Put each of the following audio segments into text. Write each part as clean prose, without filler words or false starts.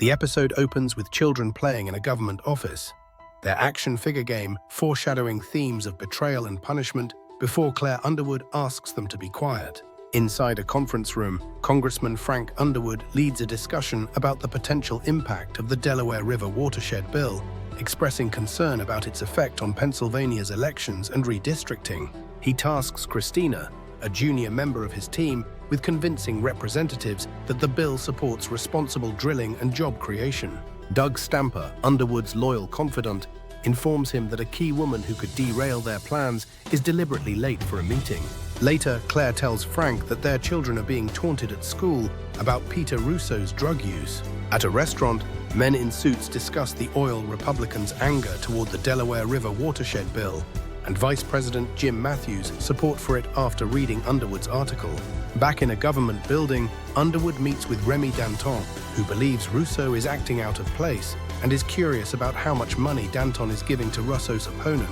The episode opens with children playing in a government office, their action figure game foreshadowing themes of betrayal and punishment before Claire Underwood asks them to be quiet. Inside a conference room, Congressman Frank Underwood leads a discussion about the potential impact of the Delaware River watershed bill, expressing concern about its effect on Pennsylvania's elections and redistricting. He tasks Christina, a junior member of his team, with convincing representatives that the bill supports responsible drilling and job creation. Doug Stamper, Underwood's loyal confidant, informs him that a key woman who could derail their plans is deliberately late for a meeting. Later, Claire tells Frank that their children are being taunted at school about Peter Russo's drug use. At a restaurant, men in suits discuss the oil Republicans' anger toward the Delaware River watershed bill, and Vice President Jim Matthews' support for it after reading Underwood's article. Back in a government building, Underwood meets with Remy Danton, who believes Russo is acting out of place and is curious about how much money Danton is giving to Russo's opponent,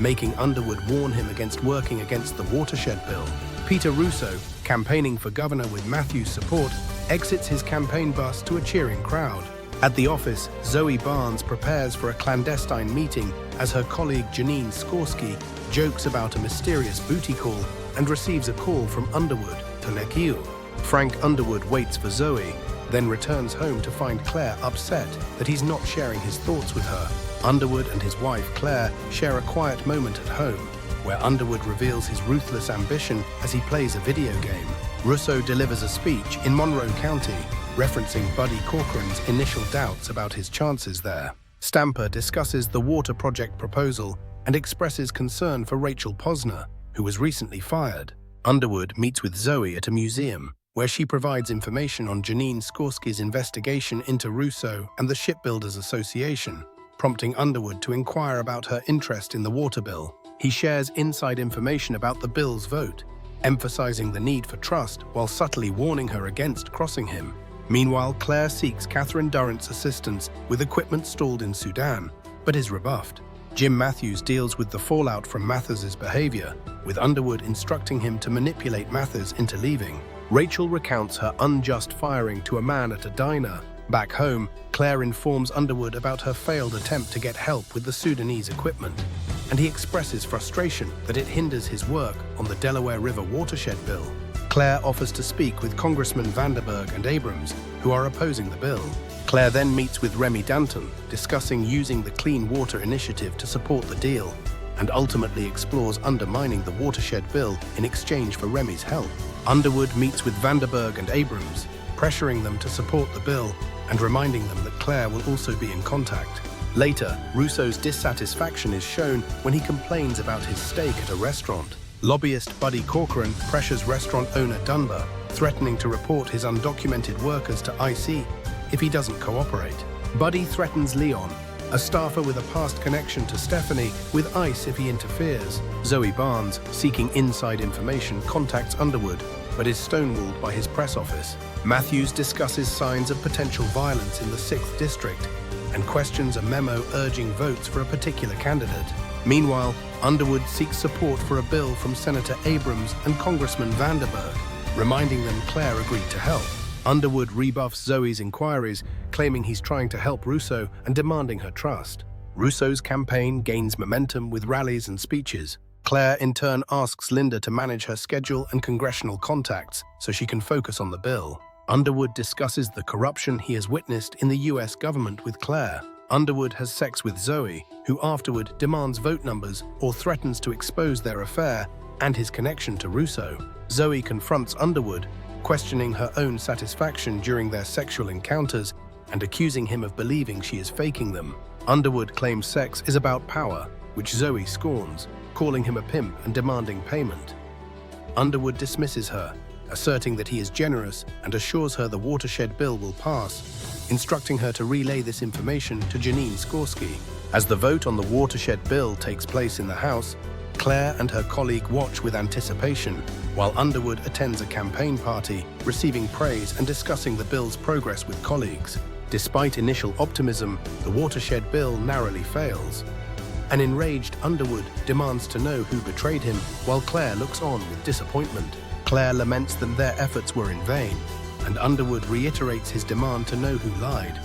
making Underwood warn him against working against the watershed bill. Peter Russo, campaigning for governor with Matthews' support, exits his campaign bus to a cheering crowd. At the office, Zoe Barnes prepares for a clandestine meeting as her colleague Janine Skorsky jokes about a mysterious booty call and receives a call from Underwood to Nekil. Frank Underwood waits for Zoe, then returns home to find Claire upset that he's not sharing his thoughts with her. Underwood and his wife Claire share a quiet moment at home, where Underwood reveals his ruthless ambition as he plays a video game. Russo delivers a speech in Monroe County, referencing Buddy Corcoran's initial doubts about his chances there. Stamper discusses the water project proposal and expresses concern for Rachel Posner, who was recently fired. Underwood meets with Zoe at a museum, where she provides information on Janine Skorsky's investigation into Russo and the Shipbuilders Association, prompting Underwood to inquire about her interest in the water bill. He shares inside information about the bill's vote, emphasizing the need for trust while subtly warning her against crossing him. Meanwhile, Claire seeks Catherine Durrant's assistance with equipment stalled in Sudan, but is rebuffed. Jim Matthews deals with the fallout from Mathers's behavior, with Underwood instructing him to manipulate Mathers into leaving. Rachel recounts her unjust firing to a man at a diner. Back home, Claire informs Underwood about her failed attempt to get help with the Sudanese equipment, and he expresses frustration that it hinders his work on the Delaware River watershed bill. Claire offers to speak with Congressmen Vanderburg and Abrams, who are opposing the bill. Claire then meets with Remy Danton, discussing using the Clean Water Initiative to support the deal, and ultimately explores undermining the watershed bill in exchange for Remy's help. Underwood meets with Vanderburg and Abrams, pressuring them to support the bill and reminding them that Claire will also be in contact. Later, Russo's dissatisfaction is shown when he complains about his steak at a restaurant. Lobbyist Buddy Corcoran pressures restaurant owner Dunbar, threatening to report his undocumented workers to IC if he doesn't cooperate. Buddy threatens Leon, a staffer with a past connection to Stephanie, with ICE if he interferes. Zoe Barnes, seeking inside information, contacts Underwood, but is stonewalled by his press office. Matthews discusses signs of potential violence in the 6th District and questions a memo urging votes for a particular candidate. Meanwhile, Underwood seeks support for a bill from Senator Abrams and Congressman Vanderburg, reminding them Claire agreed to help. Underwood rebuffs Zoe's inquiries, claiming he's trying to help Russo and demanding her trust. Russo's campaign gains momentum with rallies and speeches. Claire, in turn, asks Linda to manage her schedule and congressional contacts so she can focus on the bill. Underwood discusses the corruption he has witnessed in the US government with Claire. Underwood has sex with Zoe, who afterward demands vote numbers or threatens to expose their affair and his connection to Russo. Zoe confronts Underwood, questioning her own satisfaction during their sexual encounters and accusing him of believing she is faking them. Underwood claims sex is about power, which Zoe scorns, calling him a pimp and demanding payment. Underwood dismisses her, asserting that he is generous and assures her the watershed bill will pass, instructing her to relay this information to Janine Skorsky. As the vote on the watershed bill takes place in the House, Claire and her colleague watch with anticipation, while Underwood attends a campaign party, receiving praise and discussing the bill's progress with colleagues. Despite initial optimism, the watershed bill narrowly fails. An enraged Underwood demands to know who betrayed him, while Claire looks on with disappointment. Claire laments that their efforts were in vain, and Underwood reiterates his demand to know who lied.